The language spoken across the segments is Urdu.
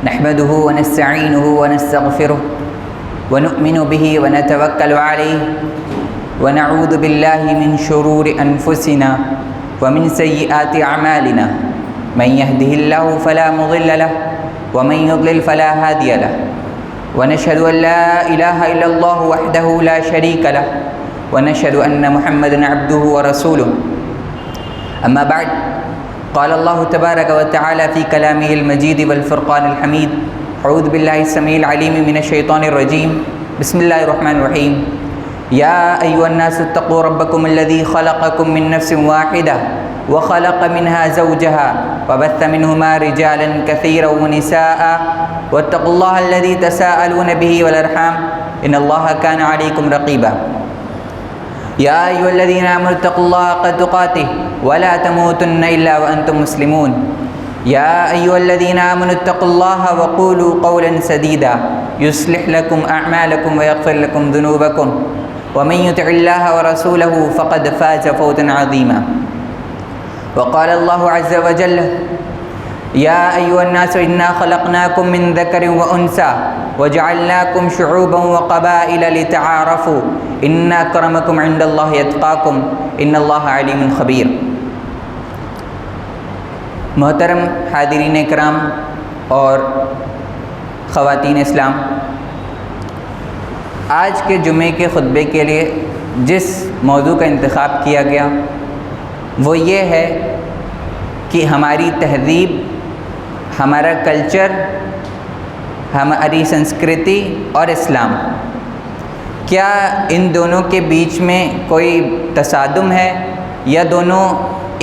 نحمده ونستعينه ونستغفره ونؤمن به ونتوكل عليه ونعوذ بالله من شرور أنفسنا ومن سيئات أعمالنا من يهده الله فلا مضل له ومن يضلل فلا هادي له ونشهد أن لا إله إلا الله وحده لا شريك له ونشهد أن محمدا عبده ورسوله أما بعد قال الله تبارك وتعالى في كلامه المجيد والفرقان الحميد أعوذ بالله السميع العليم من الشيطان الرجيم بسم الله الرحمن الرحيم يا أيها الناس اتقوا ربكم الذي خلقكم من نفس واحدة وخلق منها زوجها وبث منهما رجالا كثيرا ونساء واتقوا الله الذي تساءلون به والأرحام إن الله كان عليكم رقيبا يا أيها الذين آمنوا اتقوا الله حق تقاته ولا تموتن إلا وأنتم مسلمون يا أيها الذين آمنوا اتقوا الله وقولوا قولا سديدا يصلح لكم أعمالكم ويغفر لكم ذنوبكم ومن يطع الله ورسوله فقد فاز فوزا عظيما وقال الله عز وجل يا أيها الناس إنا خلقناكم من ذكر وأنثى وجعلناكم شعوبا وقبائل لتعارفوا إن أكرمكم عند الله يتقاكم إن الله عليم خبير. محترم حاضرین کرام اور خواتین اسلام، آج کے جمعے کے خطبے کے لیے جس موضوع کا انتخاب کیا گیا وہ یہ ہے کہ ہماری تہذیب، ہمارا کلچر، ہماری سنسکرتی اور اسلام، کیا ان دونوں کے بیچ میں کوئی تصادم ہے یا دونوں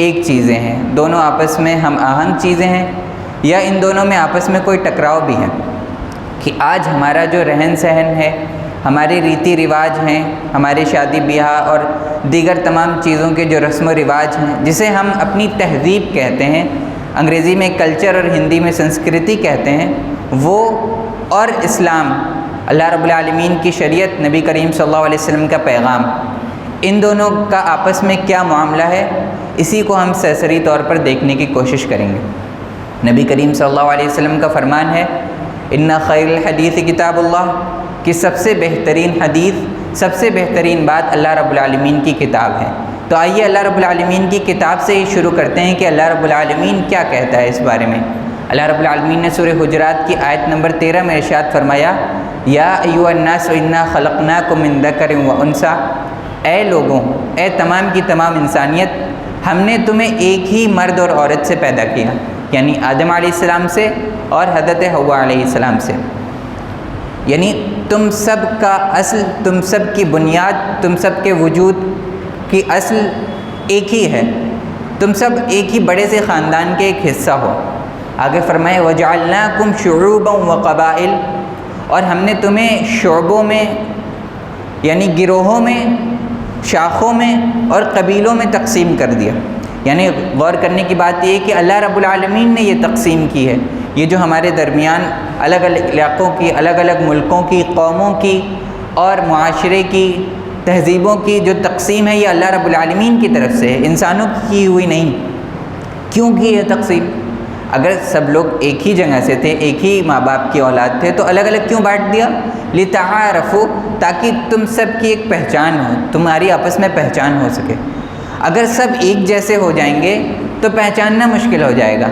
ایک چیزیں ہیں، دونوں آپس میں ہم آہنگ چیزیں ہیں، یا ان دونوں میں آپس میں کوئی ٹکراؤ بھی ہے؟ کہ آج ہمارا جو رہن سہن ہے، ہمارے ریتی رواج ہیں، ہمارے شادی بیاہ اور دیگر تمام چیزوں کے جو رسم و رواج ہیں، جسے ہم اپنی تہذیب کہتے ہیں، انگریزی میں کلچر اور ہندی میں سنسکرتی کہتے ہیں، وہ اور اسلام، اللہ رب العالمین کی شریعت، نبی کریم صلی اللہ علیہ وسلم کا پیغام، ان دونوں کا آپس میں کیا معاملہ ہے، اسی کو ہم سرسری طور پر دیکھنے کی کوشش کریں گے۔ نبی کریم صلی اللہ علیہ وسلم کا فرمان ہے ان خیر الحدیث کتاب اللہ، کہ سب سے بہترین حدیث، سب سے بہترین بات اللہ رب العالمین کی کتاب ہے۔ تو آئیے اللہ رب العالمین کی کتاب سے ہی شروع کرتے ہیں کہ اللہ رب العالمین کیا کہتا ہے اس بارے میں۔ اللہ رب العالمین نے سورہ حجرات کی آیت نمبر 13 میں ارشاد فرمایا یا ایھا الناس انا خلقناکم من ذکر و انثی، اے لوگوں، اے تمام کی تمام انسانیت، ہم نے تمہیں ایک ہی مرد اور عورت سے پیدا کیا، یعنی آدم علیہ السلام سے اور حضرت حوا علیہ السلام سے، یعنی تم سب کا اصل، تم سب کی بنیاد، تم سب کے وجود کی اصل ایک ہی ہے، تم سب ایک ہی بڑے سے خاندان کے ایک حصہ ہو۔ آگے فرمائے وَجَعَلْنَاكُمْ شُعُوبًا وَقَبَائِلَ، اور ہم نے تمہیں شعبوں میں یعنی گروہوں میں، شاخوں میں اور قبیلوں میں تقسیم کر دیا۔ یعنی غور کرنے کی بات یہ ہے کہ اللہ رب العالمین نے یہ تقسیم کی ہے، یہ جو ہمارے درمیان الگ الگ علاقوں کی، الگ الگ ملکوں کی، قوموں کی اور معاشرے کی، تہذیبوں کی جو تقسیم ہے، یہ اللہ رب العالمین کی طرف سے ہے، انسانوں کی ہوئی نہیں۔ کیوں کی یہ تقسیم؟ اگر سب لوگ ایک ہی جگہ سے تھے، ایک ہی ماں باپ کی اولاد تھے، تو الگ الگ کیوں بانٹ دیا؟ لِتَعَارَفُوا، تاکہ تم سب کی ایک پہچان ہو، تمہاری آپس میں پہچان ہو سکے۔ اگر سب ایک جیسے ہو جائیں گے تو پہچاننا مشکل ہو جائے گا۔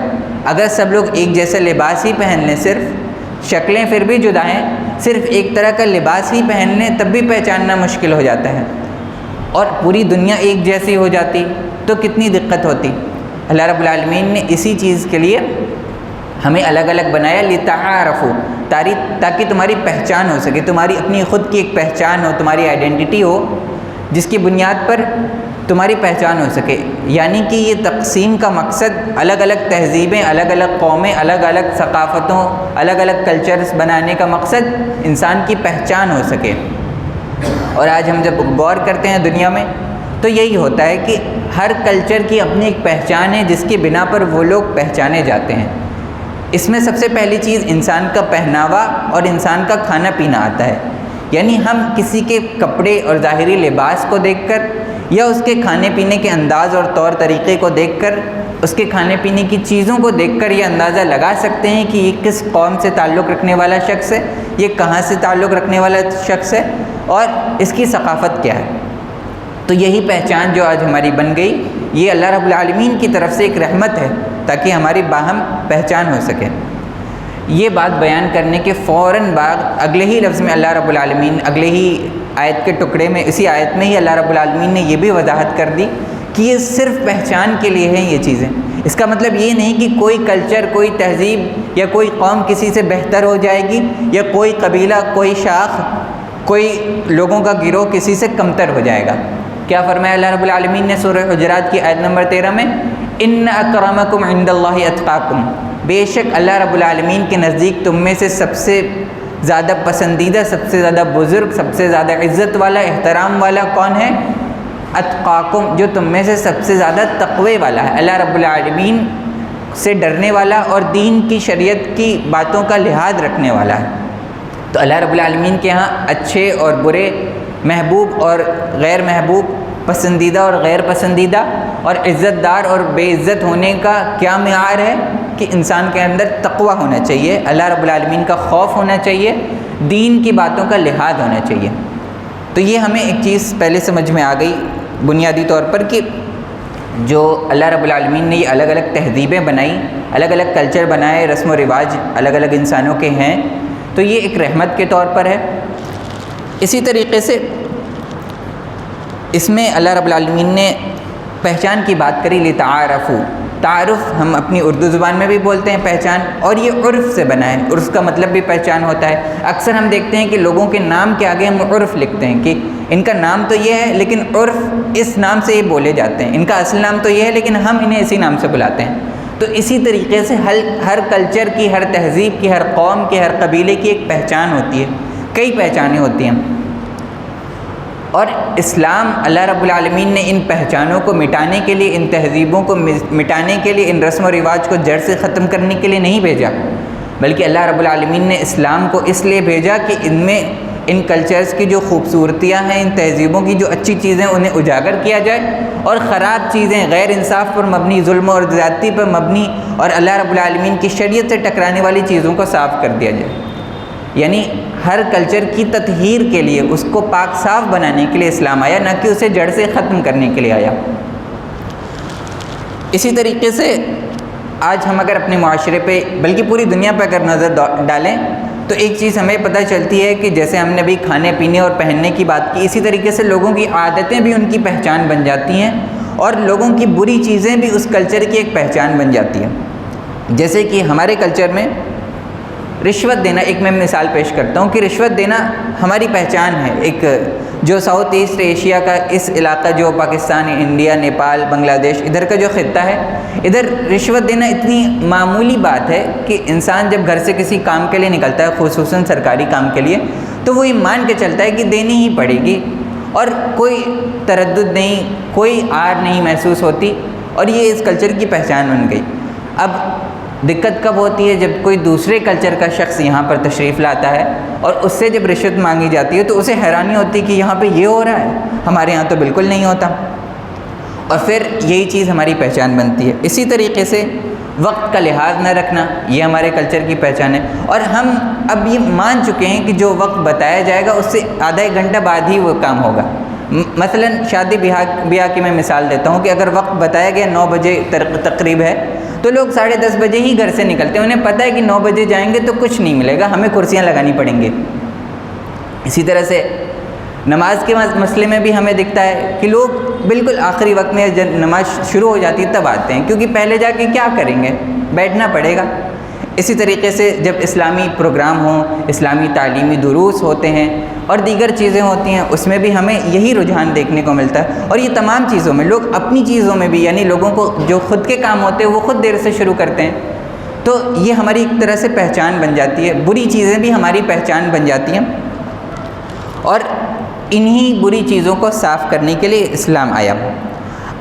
اگر سب لوگ ایک جیسے لباس ہی پہن لیں، صرف شکلیں پھر بھی جدا ہیں، صرف ایک طرح کا لباس ہی پہن لیں تب بھی پہچاننا مشکل ہو جاتا ہے، اور پوری دنیا ایک جیسی ہو جاتی تو کتنی دقت ہوتی۔ اللہ رب العالمین نے اسی چیز کے لیے ہمیں الگ الگ بنایا، لِتَعَارَفُوا، تاکہ تمہاری پہچان ہو سکے، تمہاری اپنی خود کی ایک پہچان ہو، تمہاری آئیڈینٹی ہو، جس کی بنیاد پر تمہاری پہچان ہو سکے۔ یعنی کہ یہ تقسیم کا مقصد الگ الگ تہذیبیں، الگ الگ قومیں، الگ الگ ثقافتوں، الگ الگ کلچرز بنانے کا مقصد انسان کی پہچان ہو سکے۔ اور آج ہم جب غور کرتے ہیں دنیا میں تو یہی ہوتا ہے کہ ہر کلچر کی اپنی ایک پہچان ہے جس کی بنا پر وہ لوگ پہچانے جاتے ہیں۔ اس میں سب سے پہلی چیز انسان کا پہناوا اور انسان کا کھانا پینا آتا ہے۔ یعنی ہم کسی کے کپڑے اور ظاہری لباس کو دیکھ کر یا اس کے کھانے پینے کے انداز اور طور طریقے کو دیکھ کر، اس کے کھانے پینے کی چیزوں کو دیکھ کر یہ اندازہ لگا سکتے ہیں کہ یہ کس قوم سے تعلق رکھنے والا شخص ہے، یہ کہاں سے تعلق رکھنے والا شخص ہے، اور اس کی ثقافت کیا ہے۔ تو یہی پہچان جو آج ہماری بن گئی، یہ اللہ رب العالمین کی طرف سے ایک رحمت ہے تاکہ ہماری باہم پہچان ہو سکے۔ یہ بات بیان کرنے کے فوراً بعد اگلے ہی لفظ میں اللہ رب العالمین، اگلے ہی آیت کے ٹکڑے میں، اسی آیت میں ہی اللہ رب العالمین نے یہ بھی وضاحت کر دی کہ یہ صرف پہچان کے لیے ہیں یہ چیزیں۔ اس کا مطلب یہ نہیں کہ کوئی کلچر، کوئی تہذیب یا کوئی قوم کسی سے بہتر ہو جائے گی، یا کوئی قبیلہ، کوئی شاخ، کوئی لوگوں کا گروہ کسی سے کمتر ہو جائے گا۔ کیا فرمایا اللہ رب العالمین نے سورہ حجرات کی آیت نمبر 13 میں؟ ان اکرمکم عند اللہ اتقاکم، بے شک اللہ رب العالمین کے نزدیک تم میں سے سب سے زیادہ پسندیدہ، سب سے زیادہ بزرگ، سب سے زیادہ عزت والا، احترام والا کون ہے؟ اتقاکم، جو تم میں سے سب سے زیادہ تقوی والا ہے، اللہ رب العالمین سے ڈرنے والا اور دین کی، شریعت کی باتوں کا لحاظ رکھنے والا ہے۔ تو اللہ رب العالمین کے ہاں اچھے اور برے، محبوب اور غیر محبوب، پسندیدہ اور غیر پسندیدہ، اور عزت دار اور بے عزت ہونے کا کیا معیار ہے کہ انسان کے اندر تقوی ہونا چاہیے، اللہ رب العالمین کا خوف ہونا چاہیے، دین کی باتوں کا لحاظ ہونا چاہیے۔ تو یہ ہمیں ایک چیز پہلے سمجھ میں آ گئی بنیادی طور پر کہ جو اللہ رب العالمین نے یہ الگ الگ تہذیبیں بنائی، الگ الگ کلچر بنائے، رسم و رواج الگ الگ انسانوں کے ہیں، تو یہ ایک رحمت کے طور پر ہے۔ اسی طریقے سے اس میں اللہ رب العالمین نے پہچان کی بات کری، لتعارفوا، تعارف ہم اپنی اردو زبان میں بھی بولتے ہیں پہچان، اور یہ عرف سے بنا ہے، عرف کا مطلب بھی پہچان ہوتا ہے۔ اکثر ہم دیکھتے ہیں کہ لوگوں کے نام کے آگے ہم عرف لکھتے ہیں کہ ان کا نام تو یہ ہے لیکن عرف اس نام سے یہ بولے جاتے ہیں، ان کا اصل نام تو یہ ہے لیکن ہم انہیں اسی نام سے بلاتے ہیں۔ تو اسی طریقے سے ہر کلچر کی، ہر تہذیب کی، ہر قوم کی، ہر قبیلے کی ایک پہچان ہوتی ہے، کئی پہچانیں ہوتی ہیں، اور اسلام اللہ رب العالمین نے ان پہچانوں کو مٹانے کے لیے، ان تہذیبوں کو مٹانے کے لیے، ان رسم و رواج کو جڑ سے ختم کرنے کے لیے نہیں بھیجا، بلکہ اللہ رب العالمین نے اسلام کو اس لیے بھیجا کہ ان میں، ان کلچرز کی جو خوبصورتیاں ہیں، ان تہذیبوں کی جو اچھی چیزیں انہیں اجاگر کیا جائے، اور خراب چیزیں، غیر انصاف پر مبنی، ظلم اور زیادتی پر مبنی اور اللہ رب العالمین کی شریعت سے ٹکرانے والی چیزوں کو صاف کر دیا جائے۔ یعنی ہر کلچر کی تطہیر کے لیے، اس کو پاک صاف بنانے کے لیے اسلام آیا، نہ کہ اسے جڑ سے ختم کرنے کے لیے آیا۔ اسی طریقے سے آج ہم اگر اپنے معاشرے پہ، بلکہ پوری دنیا پہ اگر نظر ڈالیں تو ایک چیز ہمیں پتہ چلتی ہے کہ جیسے ہم نے بھی کھانے پینے اور پہننے کی بات کی، اسی طریقے سے لوگوں کی عادتیں بھی ان کی پہچان بن جاتی ہیں، اور لوگوں کی بری چیزیں بھی اس کلچر کی ایک پہچان بن جاتی ہیں۔ جیسے کہ ہمارے کلچر میں رشوت دینا، ایک میں مثال پیش کرتا ہوں کہ رشوت دینا ہماری پہچان ہے، ایک جو ساؤتھ ایسٹ ایشیا کا اس علاقہ، جو پاکستان، انڈیا، نیپال، بنگلہ دیش، ادھر کا جو خطہ ہے، ادھر رشوت دینا اتنی معمولی بات ہے کہ انسان جب گھر سے کسی کام کے لیے نکلتا ہے، خصوصاً سرکاری کام کے لیے، تو وہ یہ مان کے چلتا ہے کہ دینی ہی پڑے گی، اور کوئی تردد نہیں، کوئی آر نہیں محسوس ہوتی، اور یہ اس کلچر کی پہچان بن گئی۔ اب دقت کب ہوتی ہے؟ جب کوئی دوسرے کلچر کا شخص یہاں پر تشریف لاتا ہے اور اس سے جب رشوت مانگی جاتی ہے تو اسے حیرانی ہوتی ہے کہ یہاں پہ یہ ہو رہا ہے، ہمارے یہاں تو بالکل نہیں ہوتا، اور پھر یہی چیز ہماری پہچان بنتی ہے۔ اسی طریقے سے وقت کا لحاظ نہ رکھنا، یہ ہمارے کلچر کی پہچان ہے، اور ہم اب یہ مان چکے ہیں کہ جو وقت بتایا جائے گا اس سے آدھا ایک گھنٹہ بعد ہی وہ کام ہوگا۔ مثلا شادی بیاہ کی میں مثال دیتا ہوں کہ اگر وقت بتایا گیا 9 بجے تقریب ہے تو لوگ 10:30 بجے ہی گھر سے نکلتے ہیں، انہیں پتہ ہے کہ 9 بجے جائیں گے تو کچھ نہیں ملے گا، ہمیں کرسیاں لگانی پڑیں گی۔ اسی طرح سے نماز کے مسئلے میں بھی ہمیں دکھتا ہے کہ لوگ بالکل آخری وقت میں جب نماز شروع ہو جاتی ہے تب آتے ہیں، کیونکہ پہلے جا کے کیا کریں گے، بیٹھنا پڑے گا۔ اسی طریقے سے جب اسلامی پروگرام ہوں، اسلامی تعلیمی دروس ہوتے ہیں اور دیگر چیزیں ہوتی ہیں، اس میں بھی ہمیں یہی رجحان دیکھنے کو ملتا ہے، اور یہ تمام چیزوں میں لوگ اپنی چیزوں میں بھی، یعنی لوگوں کو جو خود کے کام ہوتے ہیں وہ خود دیر سے شروع کرتے ہیں، تو یہ ہماری ایک طرح سے پہچان بن جاتی ہے، بری چیزیں بھی ہماری پہچان بن جاتی ہیں، اور انہی بری چیزوں کو صاف کرنے کے لیے اسلام آیا۔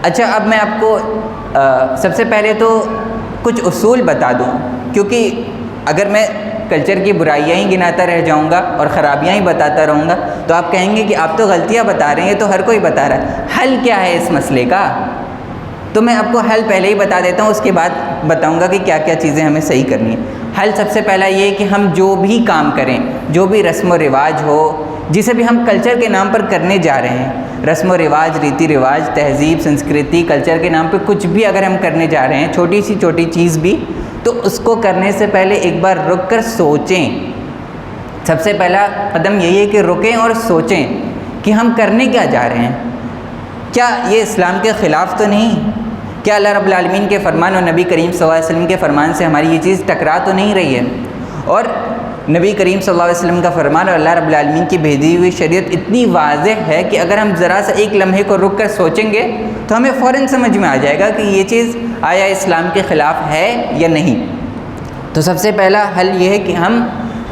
اچھا، اب میں آپ کو سب سے پہلے تو کچھ اصول بتا دوں، کیونکہ اگر میں کلچر کی برائیاں ہی گناتا رہ جاؤں گا اور خرابیاں ہی بتاتا رہوں گا تو آپ کہیں گے کہ آپ تو غلطیاں بتا رہے ہیں، تو ہر کوئی بتا رہا ہے۔ حل کیا ہے اس مسئلے کا؟ تو میں آپ کو حل پہلے ہی بتا دیتا ہوں، اس کے بعد بتاؤں گا کہ کیا کیا چیزیں ہمیں صحیح کرنی ہیں۔ حل سب سے پہلا یہ کہ ہم جو بھی کام کریں، جو بھی رسم و رواج ہو، جسے بھی ہم کلچر کے نام پر کرنے جا رہے ہیں، رسم و رواج، ریتی رواج، تہذیب، سنسکرتی، کلچر کے نام پہ کچھ بھی اگر ہم کرنے جا رہے ہیں، چھوٹی سی چھوٹی چیز بھی، تو اس کو کرنے سے پہلے ایک بار رک کر سوچیں۔ سب سے پہلا قدم یہی ہے کہ رکیں اور سوچیں کہ ہم کرنے کیا جا رہے ہیں۔ کیا یہ اسلام کے خلاف تو نہیں؟ کیا اللہ رب العالمین کے فرمان اور نبی کریم صلی اللہ علیہ وسلم کے فرمان سے ہماری یہ چیز ٹکرا تو نہیں رہی ہے؟ اور نبی کریم صلی اللہ علیہ وسلم کا فرمان اور اللہ رب العالمین کی بھیجی ہوئی شریعت اتنی واضح ہے کہ اگر ہم ذرا سا ایک لمحے کو رک کر سوچیں گے تو ہمیں فوراً سمجھ میں آ جائے گا کہ یہ چیز آیا اسلام کے خلاف ہے یا نہیں۔ تو سب سے پہلا حل یہ ہے کہ ہم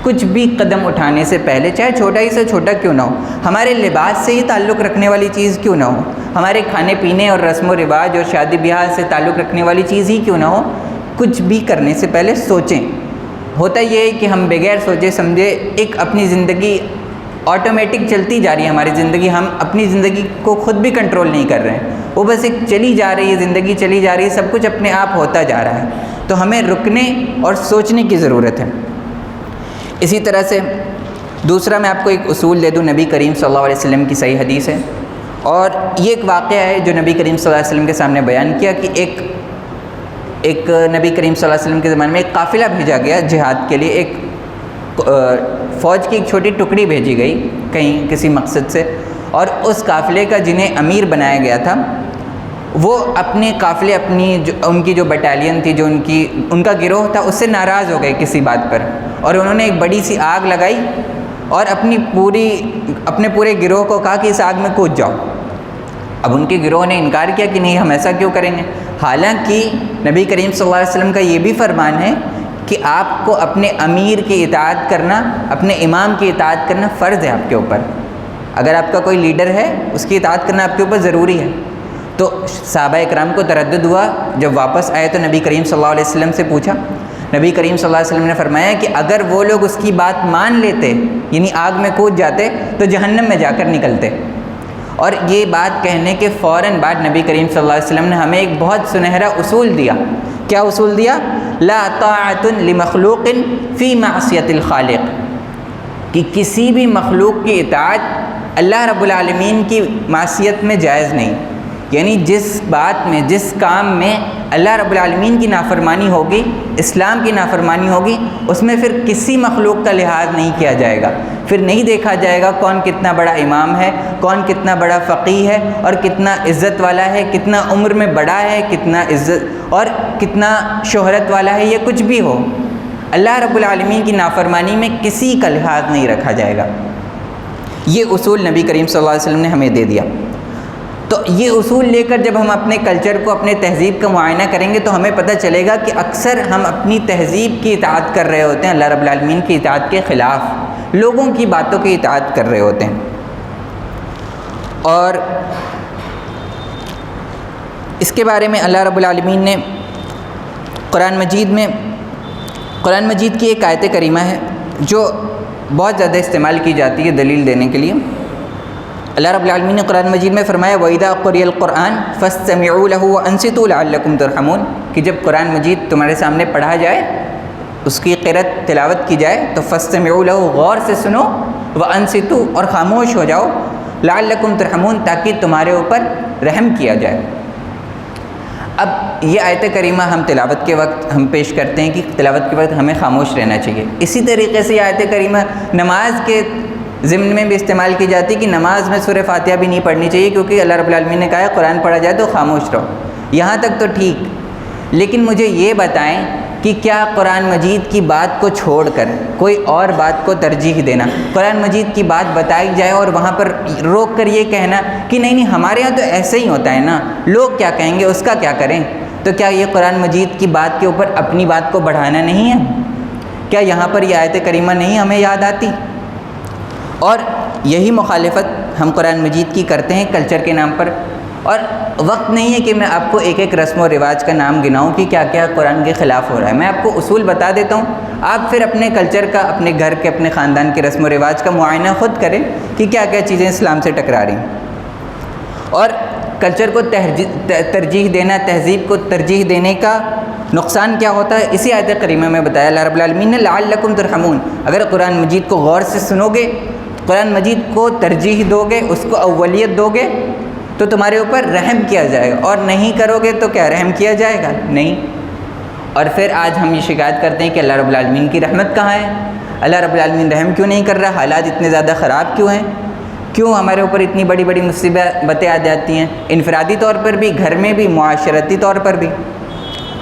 کچھ بھی قدم اٹھانے سے پہلے، چاہے چھوٹا ہی سے چھوٹا کیوں نہ ہو، ہمارے لباس سے ہی تعلق رکھنے والی چیز کیوں نہ ہو، ہمارے کھانے پینے اور رسم و رواج اور شادی بیاہ سے تعلق رکھنے والی چیز ہی کیوں نہ ہو، کچھ بھی کرنے سے پہلے سوچیں۔ ہوتا یہ ہے کہ ہم بغیر سوچے سمجھے ایک اپنی زندگی آٹومیٹک چلتی جا رہی ہے، ہماری زندگی، ہم اپنی زندگی کو خود بھی کنٹرول نہیں کر رہے ہیں، وہ بس ایک چلی جا رہی ہے، زندگی چلی جا رہی ہے، سب کچھ اپنے آپ ہوتا جا رہا ہے۔ تو ہمیں رکنے اور سوچنے کی ضرورت ہے۔ اسی طرح سے دوسرا میں آپ کو ایک اصول دے دوں، نبی کریم صلی اللہ علیہ وسلم کی صحیح حدیث ہے، اور یہ ایک واقعہ ہے جو نبی کریم صلی اللہ علیہ وسلم کے سامنے بیان کیا کہ ایک نبی کریم صلی اللہ علیہ وسلم کے زمانے میں ایک قافلہ بھیجا گیا جہاد کے لیے، ایک فوج کی ایک چھوٹی ٹکڑی بھیجی گئی کہیں کسی مقصد سے، اور اس قافلے کا جنہیں امیر بنایا گیا تھا وہ اپنے قافلے، ان کی جو بٹالین تھی، جو ان کا گروہ تھا، اس سے ناراض ہو گئے کسی بات پر، اور انہوں نے ایک بڑی سی آگ لگائی اور اپنے پورے گروہ کو کہا کہ اس آگ میں کود جاؤ۔ اب ان کے گروہ نے انکار کیا کہ نہیں، ہم ایسا کیوں کریں گے، حالانکہ نبی کریم صلی اللہ علیہ وسلم کا یہ بھی فرمان ہے کہ آپ کو اپنے امیر کی اطاعت کرنا، اپنے امام کی اطاعت کرنا فرض ہے آپ کے اوپر۔ اگر آپ کا کوئی لیڈر ہے، اس کی اطاعت کرنا آپ کے اوپر ضروری ہے۔ تو صحابہ اکرام کو تردد ہوا، جب واپس آئے تو نبی کریم صلی اللہ علیہ وسلم سے پوچھا۔ نبی کریم صلی اللہ علیہ وسلم نے فرمایا کہ اگر وہ لوگ اس کی بات مان لیتے، یعنی آگ میں کود جاتے، تو جہنم میں جا کر نکلتے۔ اور یہ بات کہنے کے فوراً بعد نبی کریم صلی اللہ علیہ وسلم نے ہمیں ایک بہت سنہرا اصول دیا۔ کیا اصول دیا؟ لا طاعۃ لمخلوق فی معصیۃ الخالق، کہ کسی بھی مخلوق کی اطاعت اللہ رب العالمین کی معصیت میں جائز نہیں، یعنی جس بات میں، جس کام میں اللہ رب العالمین کی نافرمانی ہوگی، اسلام کی نافرمانی ہوگی، اس میں پھر کسی مخلوق کا لحاظ نہیں کیا جائے گا، پھر نہیں دیکھا جائے گا کون کتنا بڑا امام ہے، کون کتنا بڑا فقیہ ہے، اور کتنا عزت والا ہے، کتنا عمر میں بڑا ہے، کتنا عزت اور کتنا شہرت والا ہے، یہ کچھ بھی ہو، اللہ رب العالمین کی نافرمانی میں کسی کا لحاظ نہیں رکھا جائے گا۔ یہ اصول نبی کریم صلی اللہ علیہ وسلم نے ہمیں دے دیا۔ تو یہ اصول لے کر جب ہم اپنے کلچر کو، اپنے تہذیب کا معائنہ کریں گے تو ہمیں پتہ چلے گا کہ اکثر ہم اپنی تہذیب کی اطاعت کر رہے ہوتے ہیں، اللہ رب العالمین کی اطاعت کے خلاف، لوگوں کی باتوں کی اطاعت کر رہے ہوتے ہیں۔ اور اس کے بارے میں اللہ رب العالمین نے قرآن مجید کی ایک آیت کریمہ ہے جو بہت زیادہ استعمال کی جاتی ہے دلیل دینے کے لیے۔ اللہ رب العالمین نے قرآن مجید میں فرمایا وَإِذَا قُرِئَ الْقُرْآنُ فَاسْتَمِعُوا لَهُ وَأَنصِتُوا لَعَلَّكُمْ تُرْحَمُونَ، کہ جب قرآن مجید تمہارے سامنے پڑھا جائے، اس کی قرأت تلاوت کی جائے تو فَاسْتَمِعُوا لَهُ، غور سے سنو، وَأَنصِتُوا، اور خاموش ہو جاؤ، لَعَلَّكُمْ تُرْحَمُونَ، تاکہ تمہارے اوپر رحم کیا جائے۔ اب یہ آیت کریمہ ہم تلاوت کے وقت ہم پیش کرتے ہیں کہ تلاوت کے وقت ہمیں خاموش رہنا چاہیے۔ اسی طریقے سے یہ آیت کریمہ نماز کے ضمن میں بھی استعمال کی جاتی کہ نماز میں سورہ فاتحہ بھی نہیں پڑھنی چاہیے، کیونکہ اللہ رب العالمین نے کہا ہے قرآن پڑھا جائے تو خاموش رہو۔ یہاں تک تو ٹھیک، لیکن مجھے یہ بتائیں کہ کیا قرآن مجید کی بات کو چھوڑ کر کوئی اور بات کو ترجیح دینا، قرآن مجید کی بات بتائی جائے اور وہاں پر روک کر یہ کہنا کہ نہیں ہمارے ہاں تو ایسے ہی ہوتا ہے نا، لوگ کیا کہیں گے، اس کا کیا کریں، تو کیا یہ قرآن مجید کی بات کے اوپر اپنی بات کو بڑھانا نہیں ہے؟ کیا یہاں پر یہ آیت کریمہ نہیں ہمیں یاد آتی؟ اور یہی مخالفت ہم قرآن مجید کی کرتے ہیں کلچر کے نام پر۔ اور وقت نہیں ہے کہ میں آپ کو ایک ایک رسم و رواج کا نام گناؤں کہ کیا کیا قرآن کے خلاف ہو رہا ہے، میں آپ کو اصول بتا دیتا ہوں، آپ پھر اپنے کلچر کا، اپنے گھر کے، اپنے خاندان کے رسم و رواج کا معائنہ خود کریں کہ کیا کیا چیزیں اسلام سے ٹکرا رہی ہیں۔ اور کلچر کو ترجیح دینا، تہذیب کو ترجیح دینے کا نقصان کیا ہوتا ہے، اسی آیت کریمہ میں بتایا اللہ رب العالمین نے، لعلکم ترحمون۔ اگر قرآن مجید کو غور سے سنو گے، قرآن مجید کو ترجیح دو گے، اس کو اولیت دو گے، تو تمہارے اوپر رحم کیا جائے گا، اور نہیں کرو گے تو کیا رحم کیا جائے گا؟ نہیں۔ اور پھر آج ہم یہ شکایت کرتے ہیں کہ اللہ رب العالمین کی رحمت کہاں ہے، اللہ رب العالمین رحم کیوں نہیں کر رہا، حالات اتنے زیادہ خراب کیوں ہیں، کیوں ہمارے اوپر اتنی بڑی بڑی مصیبتیں آ جاتی ہیں، انفرادی طور پر بھی، گھر میں بھی، معاشرتی طور پر بھی۔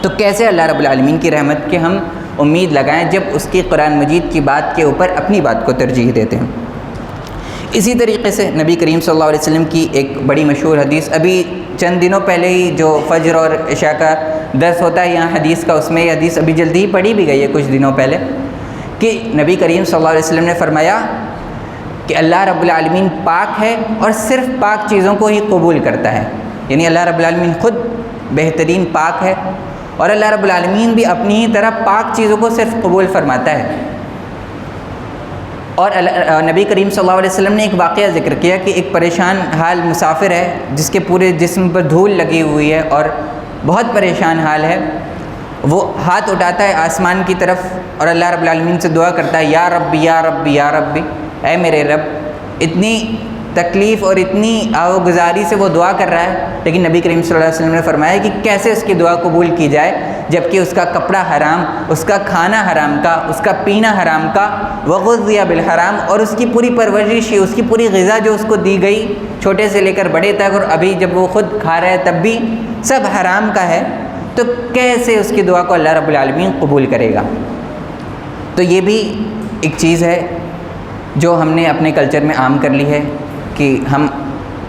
تو کیسے اللہ رب العالمین کی رحمت کی ہم امید لگائیں جب اس کی قرآن مجید کی بات کے اوپر اپنی بات کو ترجیح دیتے ہیں۔ اسی طریقے سے نبی کریم صلی اللہ علیہ وسلم کی ایک بڑی مشہور حدیث، ابھی چند دنوں پہلے ہی جو فجر اور عشاء کا درس ہوتا ہے یہاں حدیث کا، اس میں یہ حدیث ابھی جلدی ہی پڑھی بھی گئی ہے کچھ دنوں پہلے، کہ نبی کریم صلی اللہ علیہ وسلم نے فرمایا کہ اللہ رب العالمین پاک ہے اور صرف پاک چیزوں کو ہی قبول کرتا ہے، یعنی اللہ رب العالمین خود بہترین پاک ہے، اور اللہ رب العالمین بھی اپنی ہی طرح پاک چیزوں کو صرف قبول فرماتا ہے۔ اور نبی کریم صلی اللہ علیہ وسلم نے ایک واقعہ ذکر کیا کہ ایک پریشان حال مسافر ہے جس کے پورے جسم پر دھول لگی ہوئی ہے اور بہت پریشان حال ہے، وہ ہاتھ اٹھاتا ہے آسمان کی طرف اور اللہ رب العالمین سے دعا کرتا ہے، یا ربی یا ربی یا ربی، اے میرے رب۔ اتنی تکلیف اور اتنی آہوگزاری سے وہ دعا کر رہا ہے، لیکن نبی کریم صلی اللہ علیہ وسلم نے فرمایا کہ کیسے اس کی دعا قبول کی جائے جبکہ اس کا کپڑا حرام، اس کا کھانا حرام کا، اس کا پینا حرام کا، وغذی بالحرام، اور اس کی پوری پرورش، اس کی پوری غذا جو اس کو دی گئی چھوٹے سے لے کر بڑے تک، اور ابھی جب وہ خود کھا رہا ہے تب بھی سب حرام کا ہے، تو کیسے اس کی دعا کو اللہ رب العالمین قبول کرے گا؟ تو یہ بھی ایک چیز ہے جو ہم نے اپنے کلچر میں عام کر لی ہے کہ ہم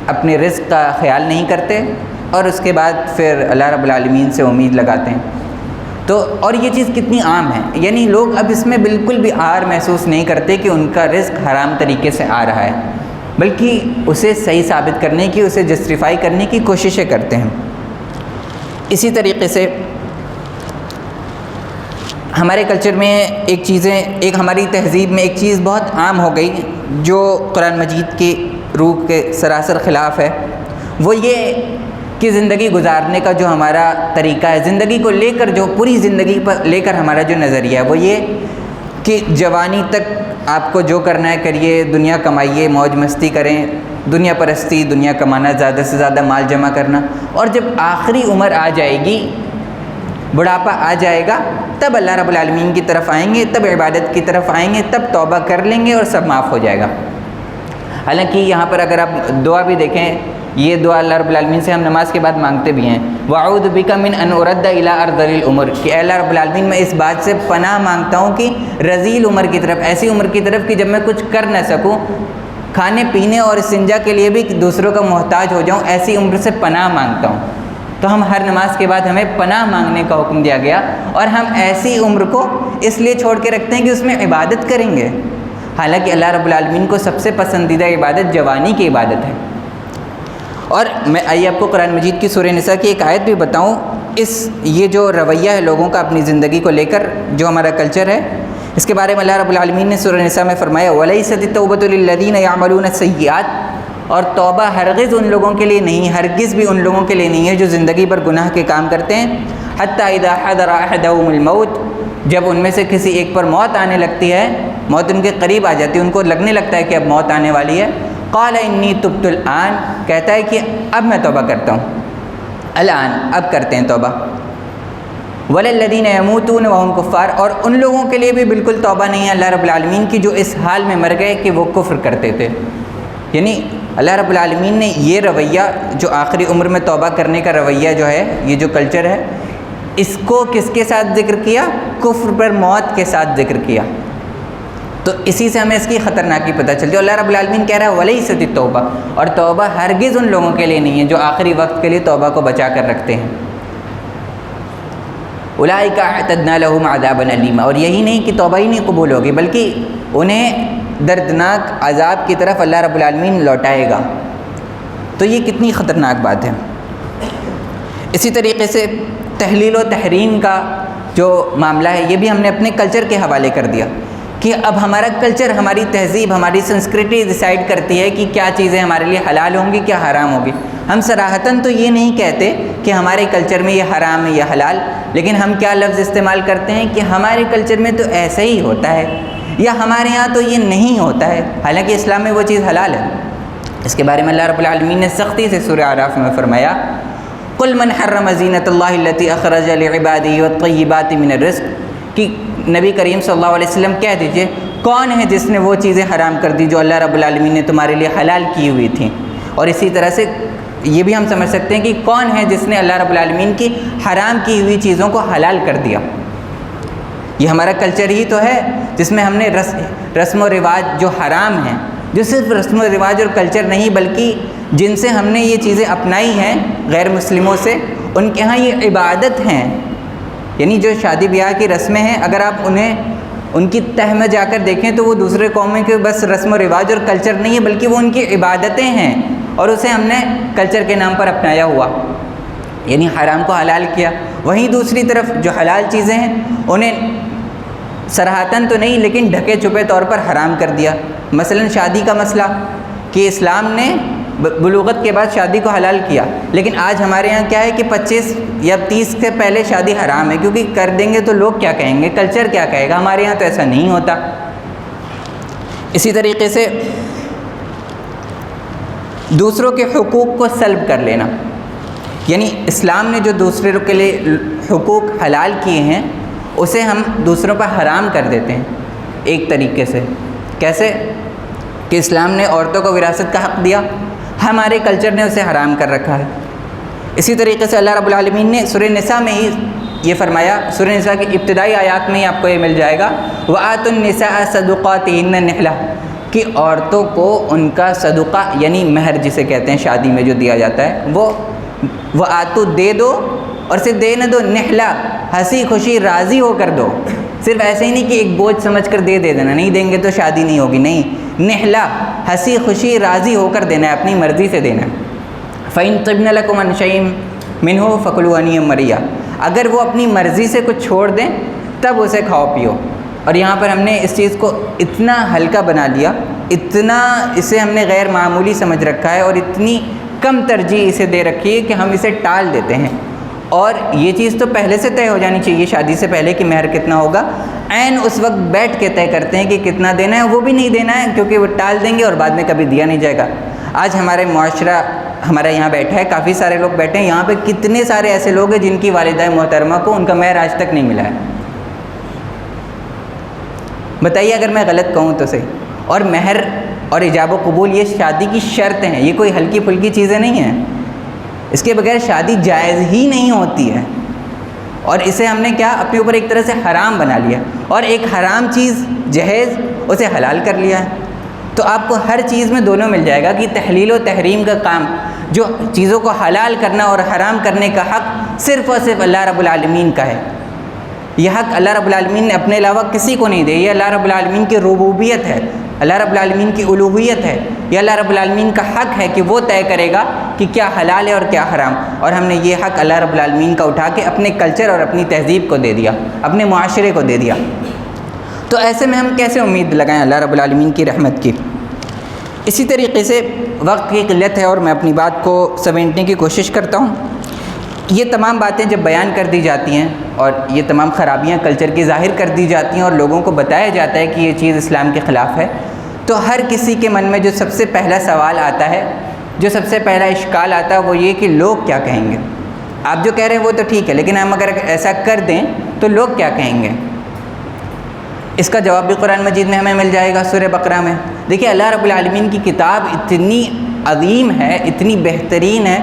اپنے رزق کا خیال نہیں کرتے اور اس کے بعد پھر اللہ رب العالمین سے امید لگاتے ہیں۔ تو اور یہ چیز کتنی عام ہے، یعنی لوگ اب اس میں بالکل بھی عار محسوس نہیں کرتے کہ ان کا رزق حرام طریقے سے آ رہا ہے، بلکہ اسے صحیح ثابت کرنے کی، اسے جسٹیفائی کرنے کی کوششیں کرتے ہیں۔ اسی طریقے سے ہمارے کلچر میں ایک ہماری تہذیب میں ایک چیز بہت عام ہو گئی جو قرآن مجید کی روح کے سراسر خلاف ہے، وہ یہ کہ زندگی گزارنے کا جو ہمارا طریقہ ہے، زندگی کو لے کر، جو پوری زندگی پر لے کر ہمارا جو نظریہ ہے، وہ یہ کہ جوانی تک آپ کو جو کرنا ہے کریے، دنیا کمائیے، موج مستی کریں، دنیا پرستی، دنیا کمانا، زیادہ سے زیادہ مال جمع کرنا، اور جب آخری عمر آ جائے گی، بڑھاپا آ جائے گا، تب اللہ رب العالمین کی طرف آئیں گے، تب عبادت کی طرف آئیں گے، تب توبہ کر لیں گے اور سب معاف ہو جائے گا۔ حالانکہ یہاں پر اگر آپ دعا بھی دیکھیں، یہ دعا اللہ رب العالمین سے ہم نماز کے بعد مانگتے بھی ہیں، وَأَعُوذُ بِكَ مِنْ أَنْ أُرَدَّ إِلَىٰ أَرْذَلِ الْعُمُرِ، کہ اے اللہ رب العالمین میں اس بات سے پناہ مانگتا ہوں کہ رذیل عمر کی طرف، ایسی عمر کی طرف کہ جب میں کچھ کر نہ سکوں، کھانے پینے اور استنجا کے لیے بھی دوسروں کا محتاج ہو جاؤں، ایسی عمر سے پناہ مانگتا ہوں۔ تو ہم ہر نماز کے بعد ہمیں پناہ مانگنے کا حکم دیا گیا، اور ہم ایسی عمر کو اس لیے چھوڑ کے رکھتے ہیں کہ اس میں عبادت کریں گے، حالانکہ اللہ رب العالمین کو سب سے پسندیدہ عبادت جوانی کی عبادت ہے۔ اور میں آئیے آپ کو قرآن مجید کی سورہ نساء کی ایک آیت بھی بتاؤں، یہ جو رویہ ہے لوگوں کا اپنی زندگی کو لے کر، جو ہمارا کلچر ہے، اس کے بارے میں اللہ رب العالمین نے سورہ نساء میں فرمایا، وَلَيْسَتِ التَّوْبَةُ لِلَّذِينَ يَعْمَلُونَ السَّيِّئَاتِ، اور توبہ ہرگز ان لوگوں کے لیے نہیں، ہرگز بھی ان لوگوں کے لیے نہیں ہے جو زندگی پر گناہ کے کام کرتے ہیں، حَتَّى إِذَا حَضَرَ أَحَدَهُمُ الْمَوْتُ، جب ان میں سے کسی ایک پر موت آنے لگتی ہے، موت ان کے قریب آ جاتی ہے، ان کو لگنے لگتا ہے کہ اب موت آنے والی ہے، قَالَ إِنِّي تُبْتُ الْآنَ، کہتا ہے کہ اب میں توبہ کرتا ہوں، الآن، اب کرتے ہیں توبہ، وَلَلَّذِينَ يَمُوتُونَ وَهُمْ كُفَّارٌ، اور ان لوگوں کے لیے بھی بالکل توبہ نہیں ہے اللہ رب العالمین کی جو اس حال میں مر گئے کہ وہ کفر کرتے تھے۔ یعنی اللہ رب العالمین نے یہ رویہ جو آخری عمر میں توبہ کرنے کا رویہ جو ہے، یہ جو کلچر ہے، اس کو کس کے ساتھ ذکر کیا؟ کفر پر موت کے ساتھ ذکر کیا۔ تو اسی سے ہمیں اس کی خطرناکی پتہ چلتی ہے۔ اللہ رب العالمین کہہ رہا ہے وَلَيْسَتِ التَّوْبَةُ، اور توبہ ہرگز ان لوگوں کے لیے نہیں ہے جو آخری وقت کے لیے توبہ کو بچا کر رکھتے ہیں۔ اولئک اعتدنا لهم عذابا الیما، اور یہی نہیں کہ توبہ ہی نہیں قبول ہوگی بلکہ انہیں دردناک عذاب کی طرف اللہ رب العالمین لوٹائے گا۔ تو یہ کتنی خطرناک بات ہے۔ اسی طریقے سے تحلیل و تحریم کا جو معاملہ ہے یہ بھی ہم نے اپنے کلچر کے حوالے کر دیا کہ اب ہمارا کلچر، ہماری تہذیب، ہماری سنسکرتی ڈیسائیڈ کرتی ہے کہ کیا چیزیں ہمارے لیے حلال ہوں گی، کیا حرام ہوگی۔ ہم صراحتاً تو یہ نہیں کہتے کہ ہمارے کلچر میں یہ حرام ہے یا حلال، لیکن ہم کیا لفظ استعمال کرتے ہیں کہ ہمارے کلچر میں تو ایسا ہی ہوتا ہے، یا ہمارے یہاں تو یہ نہیں ہوتا ہے، حالانکہ اسلام میں وہ چیز حلال ہے۔ اس کے بارے میں اللہ رب العالمین نے سختی سے سورہ اعراف میں فرمایا، قُلْ مَنْ حَرَّمَ زِينَةَ اللَّهِ الَّتِي أَخْرَجَ لِعِبَادِهِ وَالطَّيِّبَاتِ مِنَ الرِّزْقِ کہ نبی کریم صلی اللہ علیہ وسلم کہہ دیجئے کون ہے جس نے وہ چیزیں حرام کر دی جو اللہ رب العالمین نے تمہارے لیے حلال کی ہوئی تھیں، اور اسی طرح سے یہ بھی ہم سمجھ سکتے ہیں کہ کون ہے جس نے اللہ رب العالمین کی حرام کی ہوئی چیزوں کو حلال کر دیا۔ یہ ہمارا کلچر ہی تو ہے جس میں ہم نے رسم و رواج جو حرام ہیں، جو صرف رسم و رواج اور کلچر نہیں بلکہ جن سے ہم نے یہ چیزیں اپنائی ہیں غیر مسلموں سے، ان کے ہاں یہ عبادت ہیں۔ یعنی جو شادی بیاہ کی رسمیں ہیں، اگر آپ انہیں ان کی تہ میں جا کر دیکھیں تو وہ دوسرے قوموں کے بس رسم و رواج اور کلچر نہیں ہے بلکہ وہ ان کی عبادتیں ہیں، اور اسے ہم نے کلچر کے نام پر اپنایا ہوا، یعنی حرام کو حلال کیا۔ وہیں دوسری طرف جو حلال چیزیں ہیں انہیں صراحتاً تو نہیں لیکن ڈھکے چھپے طور پر حرام کر دیا۔ مثلا شادی کا مسئلہ کہ اسلام نے بلوغت کے بعد شادی کو حلال کیا، لیکن آج ہمارے یہاں کیا ہے کہ 25 یا 30 سے پہلے شادی حرام ہے، کیونکہ کر دیں گے تو لوگ کیا کہیں گے، کلچر کیا کہے گا۔ ہمارے یہاں تو ایسا نہیں ہوتا۔ اسی طریقے سے دوسروں کے حقوق کو سلب کر لینا، یعنی اسلام نے جو دوسروں کے لیے حقوق حلال کیے ہیں اسے ہم دوسروں پر حرام کر دیتے ہیں ایک طریقے سے۔ کیسے کہ اسلام نے عورتوں کو وراثت کا حق دیا، ہمارے کلچر نے اسے حرام کر رکھا ہے۔ اسی طریقے سے اللہ رب العالمین نے سورہ نساء میں ہی یہ فرمایا، سورہ نساء کی ابتدائی آیات میں ہی آپ کو یہ مل جائے گا، وَآتُوا النِّسَاءَ صَدُقَاتِهِنَّ نِحْلَةً کہ عورتوں کو ان کا صدقہ یعنی مہر جسے کہتے ہیں شادی میں جو دیا جاتا ہے وہ آتو دے دو، اور صرف دے نہ دو، نحلہ ہنسی خوشی راضی ہو کر دو۔ صرف ایسے ہی نہیں کہ ایک بوجھ سمجھ کر دے دینا، نہیں دیں گے تو شادی نہیں ہوگی، نہیں، نحلہ ہنسی خوشی راضی ہو کر دینا ہے، اپنی مرضی سے دینا ہے۔ فَإِن طِبْنَ لَكُمْ عَنْ شَيْءٍ مِّنْهُ فَكُلُوا هَنِيئًا مَرِيئًا اگر وہ اپنی مرضی سے کچھ چھوڑ دیں تب اسے کھاؤ پیو۔ اور یہاں پر ہم نے اس چیز کو اتنا ہلکا بنا دیا، اتنا اسے ہم نے غیر معمولی سمجھ رکھا ہے، اور اتنی کم ترجیح اسے دے رکھی ہے کہ ہم اسے ٹال دیتے ہیں۔ اور یہ چیز تو پہلے سے طے ہو جانی چاہیے شادی سے پہلے کہ مہر کتنا ہوگا، عین اس وقت بیٹھ کے طے کرتے ہیں کہ کتنا دینا ہے، وہ بھی نہیں دینا ہے کیونکہ وہ ٹال دیں گے اور بعد میں کبھی دیا نہیں جائے گا۔ آج ہمارے معاشرہ ہمارا یہاں بیٹھا ہے، کافی سارے لوگ بیٹھے ہیں یہاں پہ، کتنے سارے ایسے لوگ ہیں جن کی والدہ محترمہ کو ان کا مہر آج تک نہیں ملا ہے۔ بتائیے اگر میں غلط کہوں تو صحیح۔ اور مہر اور ایجاب و قبول یہ شادی کی شرط ہیں، یہ کوئی ہلکی پھلکی چیزیں نہیں ہیں، اس کے بغیر شادی جائز ہی نہیں ہوتی ہے۔ اور اسے ہم نے کیا اپنے اوپر ایک طرح سے حرام بنا لیا، اور ایک حرام چیز جہیز اسے حلال کر لیا ہے۔ تو آپ کو ہر چیز میں دونوں مل جائے گا کہ تحلیل و تحریم کا کام، جو چیزوں کو حلال کرنا اور حرام کرنے کا حق صرف اور صرف اللہ رب العالمین کا ہے۔ یہ حق اللہ رب العالمین نے اپنے علاوہ کسی کو نہیں دیا، یہ اللہ رب العالمین کی ربوبیت ہے، اللہ رب العالمین کی الوہیت ہے، یہ اللہ رب العالمین کا حق ہے کہ وہ طے کرے گا کہ کیا حلال ہے اور کیا حرام۔ اور ہم نے یہ حق اللہ رب العالمین کا اٹھا کے اپنے کلچر اور اپنی تہذیب کو دے دیا، اپنے معاشرے کو دے دیا۔ تو ایسے میں ہم کیسے امید لگائیں اللہ رب العالمین کی رحمت کی؟ اسی طریقے سے وقت کی قلت ہے اور میں اپنی بات کو سمیٹنے کی کوشش کرتا ہوں۔ یہ تمام باتیں جب بیان کر دی جاتی ہیں اور یہ تمام خرابیاں کلچر کی ظاہر کر دی جاتی ہیں اور لوگوں کو بتایا جاتا ہے کہ یہ چیز اسلام کے خلاف ہے، تو ہر کسی کے من میں جو سب سے پہلا سوال آتا ہے، جو سب سے پہلا اشکال آتا ہے وہ یہ کہ لوگ کیا کہیں گے۔ آپ جو کہہ رہے ہیں وہ تو ٹھیک ہے، لیکن ہم اگر ایسا کر دیں تو لوگ کیا کہیں گے؟ اس کا جواب بھی قرآن مجید میں ہمیں مل جائے گا سورہ بقرہ میں۔ دیکھیے اللہ رب العالمین کی کتاب اتنی عظیم ہے، اتنی بہترین ہے،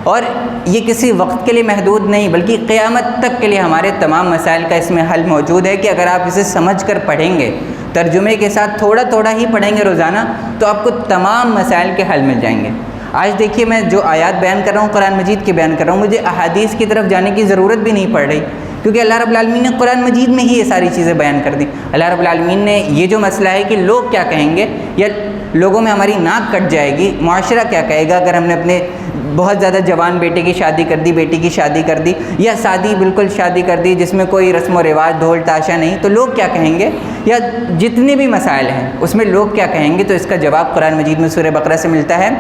اور یہ کسی وقت کے لیے محدود نہیں بلکہ قیامت تک کے لیے ہمارے تمام مسائل کا اس میں حل موجود ہے کہ اگر آپ اسے سمجھ کر پڑھیں گے، ترجمے کے ساتھ تھوڑا تھوڑا ہی پڑھیں گے روزانہ، تو آپ کو تمام مسائل کے حل مل جائیں گے۔ آج دیکھیے میں جو آیات بیان کر رہا ہوں قرآن مجید کی بیان کر رہا ہوں، مجھے احادیث کی طرف جانے کی ضرورت بھی نہیں پڑ رہی، کیونکہ اللہ رب العالمین نے قرآن مجید میں ہی یہ ساری چیزیں بیان کر دیں۔ اللہ رب العالمین نے یہ جو مسئلہ ہے کہ لوگ کیا کہیں گے یا لوگوں میں ہماری ناک کٹ جائے گی، معاشرہ کیا کہے گا اگر ہم نے اپنے بہت زیادہ جوان بیٹے کی شادی کر دی، بیٹی کی شادی کر دی، یا سادی بالکل شادی کر دی جس میں کوئی رسم و رواج ڈھول تاشا نہیں، تو لوگ کیا کہیں گے؟ یا جتنے بھی مسائل ہیں اس میں لوگ کیا کہیں گے؟ تو اس کا جواب قرآن مجید میں سورہ بقرہ سے ملتا ہے،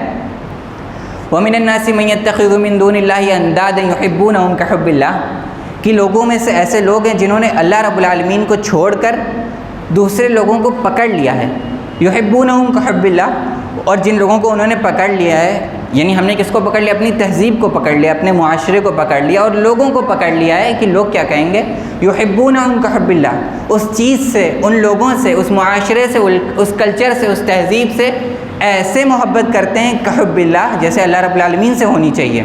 وَمِنَ النَّاسِ مَن يَتَّخِذُ مِن دُونِ اللَّهِ أَندَادًا يُحِبُّونَهُمْ كَحُبِّ اللَّهِ کہ لوگوں میں سے ایسے لوگ ہیں جنہوں نے اللہ رب العالمین کو چھوڑ کر دوسرے لوگوں کو پکڑ لیا ہے، يُحِبُّونَهُمْ كَحُبِّ اللَّهِ، اور جن لوگوں کو انہوں نے پکڑ لیا ہے، یعنی ہم نے کس کو پکڑ لیا؟ اپنی تہذیب کو پکڑ لیا، اپنے معاشرے کو پکڑ لیا، اور لوگوں کو پکڑ لیا ہے کہ لوگ کیا کہیں گے؟ يُحِبُّونَهُمْ كَحُبِّ اللَّهِ، اس چیز سے، ان لوگوں سے، اس معاشرے سے، اس کلچر سے، اس تہذیب سے ایسے محبت کرتے ہیں کحب اللہ، جیسے اللہ رب العالمین سے ہونی چاہیے۔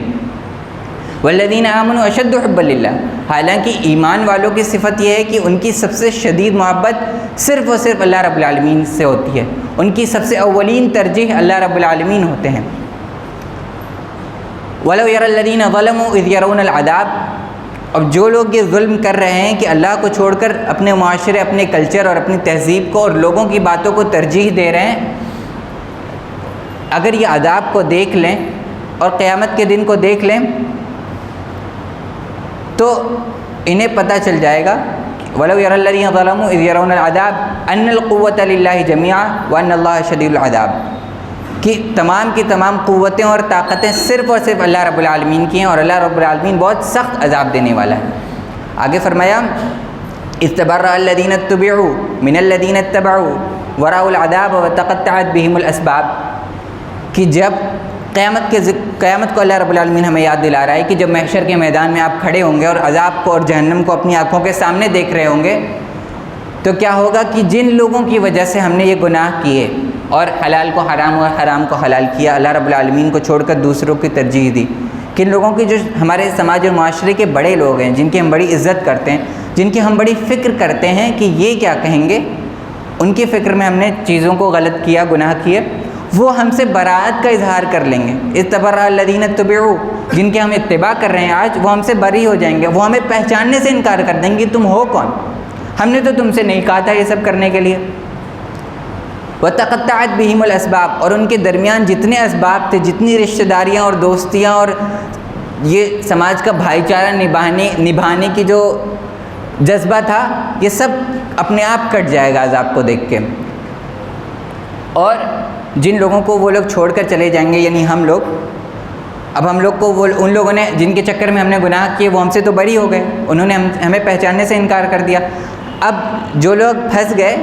والذین آمنوا اشد حبا للہ، حالانکہ ایمان والوں کی صفت یہ ہے کہ ان کی سب سے شدید محبت صرف اور صرف اللہ رب العالمین سے ہوتی ہے، ان کی سب سے اولین ترجیح اللہ رب العالمین ہوتے ہیں۔ وَلَوْ يَرَى الَّذِينَ ظَلَمُوا إِذْ يَرَوْنَ الْعَذَابَ، اب جو لوگ یہ ظلم کر رہے ہیں کہ اللہ کو چھوڑ کر اپنے معاشرے، اپنے کلچر اور اپنی تہذیب کو اور لوگوں کی باتوں کو ترجیح دے رہے ہیں، اگر یہ عذاب کو دیکھ لیں اور قیامت کے دن کو دیکھ لیں تو انہیں پتہ چل جائے گا، وَلَوْ يَرَى الَّذِينَ ظَلَمُوا إِذْ يَرَوْنَ الْعَذَابَ أَنَّ الْقُوَّةَ لِلَّهِ جَمِيعًا وَأَنَّ اللَّهَ شَدِيدُ الْعَذَابِ، کہ تمام کی تمام قوتیں اور طاقتیں صرف اور صرف اللہ رب العالمین کی ہیں، اور اللہ رب العالمین بہت سخت عذاب دینے والا ہے۔ آگے فرمایا إِذْ تَبَرَّأَ الَّذِينَ اتُّبِعُوا مِنَ الَّذِينَ اتَّبَعُوا وَرَأَوُا الْعَذَابَ وَتَقَطَّعَتْ بِهِمُ الْأَسْبَابُ، کہ جب قیامت کو اللہ رب العالمین ہمیں یاد دلا رہا ہے کہ جب محشر کے میدان میں آپ کھڑے ہوں گے اور عذاب کو اور جہنم کو اپنی آنکھوں کے سامنے دیکھ رہے ہوں گے، تو کیا ہوگا کہ جن لوگوں کی وجہ سے ہم نے یہ گناہ کیے اور حلال کو حرام اور حرام کو حلال کیا، اللہ رب العالمین کو چھوڑ کر دوسروں کی ترجیح دی، کن لوگوں کی جو ہمارے سماج اور معاشرے کے بڑے لوگ ہیں، جن کی ہم بڑی عزت کرتے ہیں، جن کی ہم بڑی فکر کرتے ہیں کہ یہ کیا کہیں گے، ان کی فکر میں ہم نے چیزوں کو غلط کیا، گناہ کیے، وہ ہم سے براءت کا اظہار کر لیں گے۔ اِذْ تَبَرَّأَ الَّذِينَ اتُّبِعُوا، جن کے ہم اتباع کر رہے ہیں آج، وہ ہم سے بری ہو جائیں گے، وہ ہمیں پہچاننے سے انکار کر دیں گے، تم ہو کون؟ ہم نے تو تم سے نہیں کہا تھا یہ سب کرنے کے لیے۔ وَتَقَطَّعَتْ بِهِمُ الْأَسْبَابُ، اور ان کے درمیان جتنے اسباب تھے، جتنی رشتہ داریاں اور دوستیاں اور یہ سماج کا بھائی چارہ نبھانے کی جو جذبہ تھا، یہ سب اپنے آپ کٹ جائے گا عذاب کو دیکھ کے۔ اور جن لوگوں کو وہ لوگ چھوڑ کر چلے جائیں گے، یعنی ہم لوگ، اب ہم لوگ کو ان لوگوں نے جن کے چکر میں ہم نے گناہ کیے وہ ہم سے تو بری ہو گئے، انہوں نے ہمیں پہچاننے سے انکار کر دیا۔ اب جو لوگ پھنس گئے،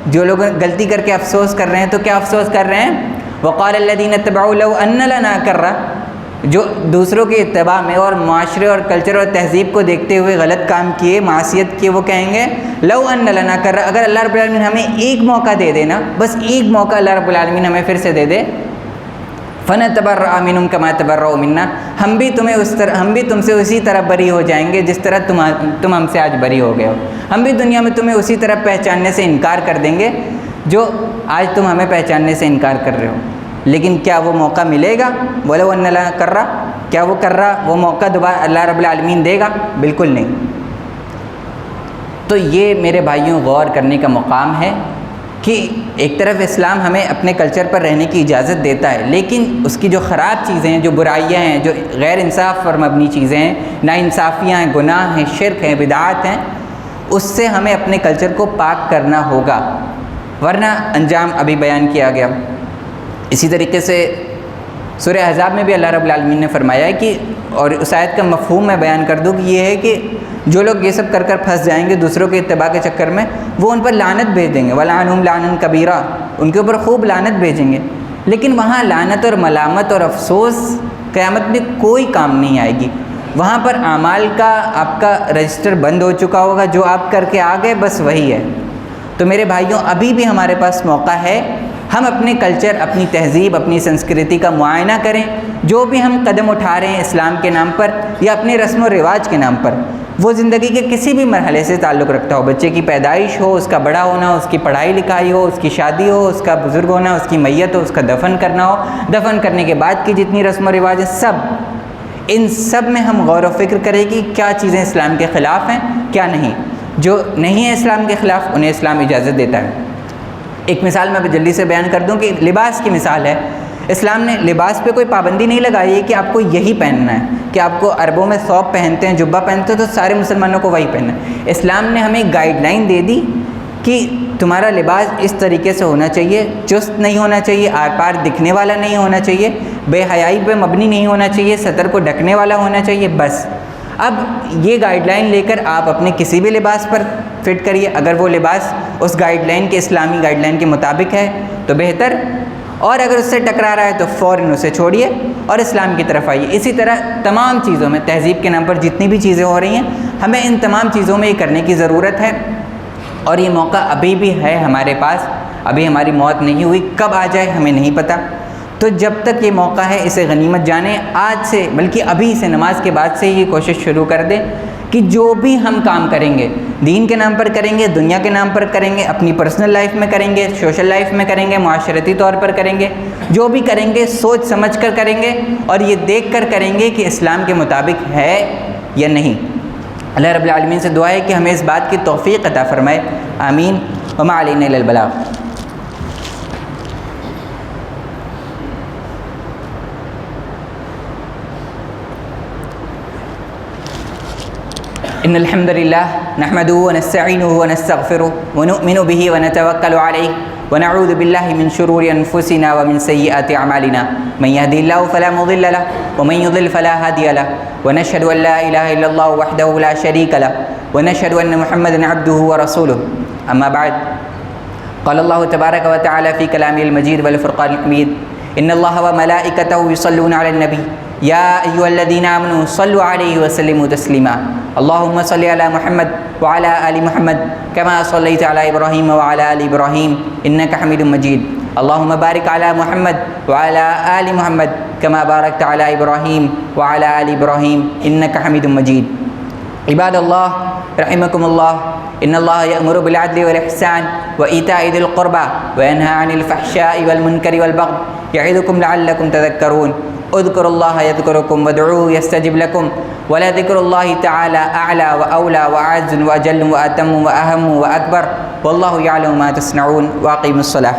جو لوگ غلطی کر کے افسوس کر رہے ہیں، تو کیا افسوس کر رہے ہیں؟ وَقَالَ الَّذِينَ اتَّبَعُوا لَوْ أَنَّ لَنَا كَرَّةً، جو دوسروں کے اتباع میں اور معاشرے اور کلچر اور تہذیب کو دیکھتے ہوئے غلط کام کیے، معصیت کیے، وہ کہیں گے لَوْ أَنَّ لَنَا كَرَّةً، اگر اللہ رب العالمین ہمیں ایک موقع دے دینا، بس ایک موقع اللہ رب العالمین ہمیں پھر سے دے دے، فَنَتَبَرَّأَ مِنْهُمْ كَمَا تَبَرَّؤُوا مِنَّا، ہم بھی تم سے اسی طرح بری ہو جائیں گے جس طرح تم ہم سے آج بری ہو گئے ہو، ہم بھی دنیا میں تمہیں اسی طرح پہچاننے سے انکار کر دیں گے جو آج تم ہمیں پہچاننے سے انکار کر رہے ہو۔ لیکن کیا وہ موقع ملے گا؟ وَلَوْ أَنَّ لَنَا كَرَّةً، کیا وہ کررہ، وہ موقع دوبارہ اللہ رب العالمین دے گا؟ بالکل نہیں۔ تو یہ میرے بھائیوں غور کرنے کا مقام ہے کہ ایک طرف اسلام ہمیں اپنے کلچر پر رہنے کی اجازت دیتا ہے، لیکن اس کی جو خراب چیزیں ہیں، جو برائیاں ہیں، جو غیر انصاف پر مبنی چیزیں ہیں، ناانصافیاں ہیں، گناہ ہیں، شرک ہیں، بدعات ہیں، اس سے ہمیں اپنے کلچر کو پاک کرنا ہوگا، ورنہ انجام ابھی بیان کیا گیا۔ اسی طریقے سے سورہ احزاب میں بھی اللہ رب العالمین نے فرمایا ہے کہ، اور اس آیت کا مفہوم میں بیان کر دوں کہ یہ ہے کہ جو لوگ یہ سب کر کر پھنس جائیں گے دوسروں کے اتباع کے چکر میں، وہ ان پر لعنت بھیج دیں گے، وَلَعَنْهُمْ لَعْنًا كَبِيرًا، ان کے اوپر خوب لعنت بھیجیں گے، لیکن وہاں لعنت اور ملامت اور افسوس قیامت میں کوئی کام نہیں آئے گی۔ وہاں پر اعمال کا آپ کا رجسٹر بند ہو چکا ہوگا، جو آپ کر کے آ گئے بس وہی ہے۔ تو میرے بھائیوں، ابھی بھی ہمارے پاس موقع ہے، ہم اپنے کلچر، اپنی تہذیب، اپنی سنسکرتی کا معائنہ کریں، جو بھی ہم قدم اٹھا رہے ہیں اسلام کے نام پر یا اپنے رسم و رواج کے نام پر، وہ زندگی کے کسی بھی مرحلے سے تعلق رکھتا ہو، بچے کی پیدائش ہو، اس کا بڑا ہونا، اس کی پڑھائی لکھائی ہو، اس کی شادی ہو، اس کا بزرگ ہونا، اس کی میت ہو، اس کا دفن کرنا ہو، دفن کرنے کے بعد کی جتنی رسم و رواج ہیں، سب ان سب میں ہم غور و فکر کریں کہ کیا چیزیں اسلام کے خلاف ہیں، کیا نہیں۔ جو نہیں ہے اسلام کے خلاف، انہیں اسلام اجازت دیتا ہے۔ ایک مثال میں جلدی سے بیان کر دوں کہ لباس کی مثال ہے۔ اسلام نے لباس پہ کوئی پابندی نہیں لگائی ہے کہ آپ کو یہی پہننا ہے، کہ آپ کو عربوں میں ثوب پہنتے ہیں، جبہ پہنتے ہیں، تو سارے مسلمانوں کو وہی پہننا ہے۔ اسلام نے ہمیں گائیڈ لائن دے دی کہ تمہارا لباس اس طریقے سے ہونا چاہیے، چست نہیں ہونا چاہیے، آر پار دکھنے والا نہیں ہونا چاہیے، بے حیائی پہ مبنی نہیں ہونا چاہیے، سطر کو ڈھکنے والا ہونا چاہیے، بس۔ اب یہ گائیڈ لائن لے کر آپ اپنے کسی بھی لباس پر فٹ کریے، اگر وہ لباس اس گائیڈ لائن کے، اسلامی گائیڈ لائن کے مطابق ہے تو بہتر، اور اگر اس سے ٹکرا رہا ہے تو فوراً اسے چھوڑیے اور اسلام کی طرف آئیے۔ اسی طرح تمام چیزوں میں، تہذیب کے نام پر جتنی بھی چیزیں ہو رہی ہیں، ہمیں ان تمام چیزوں میں یہ کرنے کی ضرورت ہے، اور یہ موقع ابھی بھی ہے ہمارے پاس، ابھی ہماری موت نہیں ہوئی، کب آ جائے ہمیں نہیں پتہ، تو جب تک یہ موقع ہے اسے غنیمت جانیں۔ آج سے، بلکہ ابھی سے، نماز کے بعد سے یہ کوشش شروع کر دیں کہ جو بھی ہم کام کریں گے، دین کے نام پر کریں گے، دنیا کے نام پر کریں گے، اپنی پرسنل لائف میں کریں گے، سوشل لائف میں کریں گے، معاشرتی طور پر کریں گے، جو بھی کریں گے سوچ سمجھ کر کریں گے، اور یہ دیکھ کر کریں گے کہ اسلام کے مطابق ہے یا نہیں۔ اللہ رب العالمین سے دعا ہے کہ ہمیں اس بات کی توفیق عطا فرمائے، آمین۔ وما علینا الا البلاغ۔ ان الحمد للہ نحمده ونستعینه ونستغفره ونؤمن به ونتوکل علیہ ونعوذ باللہ من شرور انفسنا ومن سیئات اعمالنا من يهدي الله فلا مضل له ومن يضلل فلا هادي له ونشهد ان لا اله الا الله وحده لا شريك له ونشهد ان محمدا عبده ورسوله اما بعد قال الله تبارك وتعالى في كلامه المجيد والفرقان الحميد ان الله وملائكته يصلون على النبي يا أيها الذين آمنوا صلوا عليه وسلموا تسليما اللهم صل على محمد وعلى آل محمد كما صليت على إبراهيم وعلى آل إبراهيم إنك حميد مجيد اللهم بارك على محمد وعلى آل محمد كما باركت على إبراهيم وعلى آل إبراهيم إنك حميد مجيد عباد الله رحمكم الله إن الله يأمر بالعدل والإحسان وإيتاء ذي القربى وينهى عن الفحشاء والمنكر والبغي يعظكم لعلكم تذكرون اذكروا الله يذكركم وادعوه يستجب لكم ولذكر الله تعالى أعلى وأولى وأعز وأجل وأتم وأهم وأكبر والله يعلم ما تصنعون وأقيموا الصلاة